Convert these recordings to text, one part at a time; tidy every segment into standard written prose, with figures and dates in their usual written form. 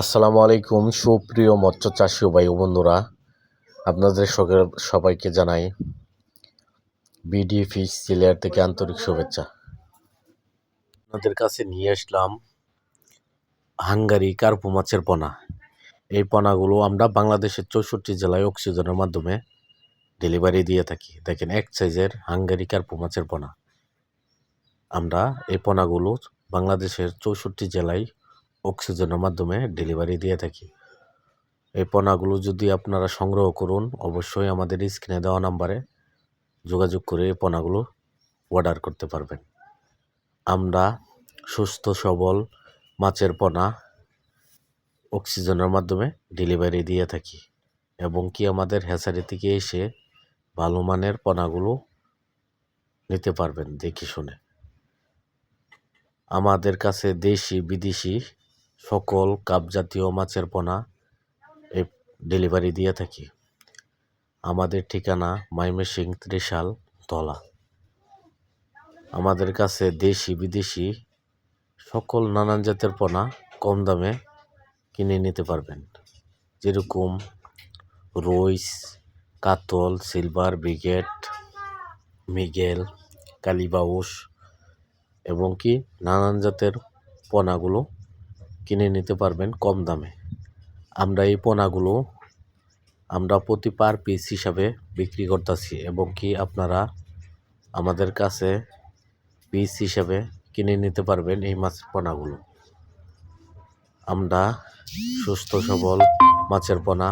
আসসালামু আলাইকুম সুপ্রিয় মৎস্য চাষী ও ভাই ও বন্ধুরা, আপনাদের সবাইকে জানাই বিডি ফিশ সিলিয়ার থেকে আন্তরিক শুভেচ্ছা। আপনাদের কাছে নিয়ে আসলাম হাঙ্গারি কার্পু মাছের পোনা। এই পোনাগুলো আমরা বাংলাদেশের 64 জেলায় অক্সিজেনের মাধ্যমে ডেলিভারি দিয়ে থাকি। দেখেন, এক সাইজের হাঙ্গারি কার্পু মাছের পোনা। আমরা এই পোনাগুলো বাংলাদেশের 64 জেলায় অক্সিজেনের মাধ্যমে ডেলিভারি দিয়ে থাকি। এই পোনাগুলো যদি আপনারা সংগ্রহ করুন, অবশ্যই আমাদের স্ক্রিনে দেওয়া নাম্বারে যোগাযোগ করে এই পোনাগুলো অর্ডার করতে পারবেন। আমরা সুস্থ সবল মাছের পোনা অক্সিজেনের মাধ্যমে ডেলিভারি দিয়ে থাকি এবং কি আমাদের হ্যাচারি থেকে এসে ভালো মানের পোনাগুলো নিতে পারবেন দেখে শুনে। আমাদের কাছে দেশি বিদেশি সকল কাপ জাতীয় মাছের পোনা এই ডেলিভারি দিয়ে থাকি। আমাদের ঠিকানা ময়মনসিংহ ত্রিশাল তলা। আমাদের কাছে দেশি বিদেশি সকল নানান জাতের পোনা কম দামে কিনে নিতে পারবেন, যেরকম রুইস, কাতল, সিলভার, ব্রিগেড, মৃগেল, কালীবাউস এবং কি নানান জাতের পোনাগুলো কিনে নিতে পারবেন কম দামে। আমরা এই পোনাগুলো প্রতি পার পিস হিসাবে বিক্রি করতেছি এবং কি আপনারা আমাদের কাছে পিস হিসাবে কিনে নিতে পারবেন এই মাছের পোনাগুলো। আমরা সুস্থ সবল মাছের পোনা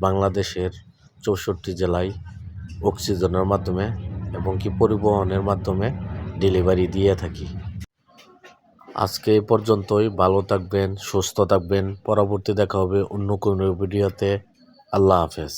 বাংলাদেশের 64 জেলায় অক্সিজেনের মাধ্যমে এবং কি পরিবহনের মাধ্যমে ডেলিভারি দিয়ে থাকি। আজকে এই পর্যন্তই। ভালো থাকবেন, সুস্থ থাকবেন। পরবর্তী দেখা হবে অন্য কোনো ভিডিওতে। আল্লাহ হাফেজ।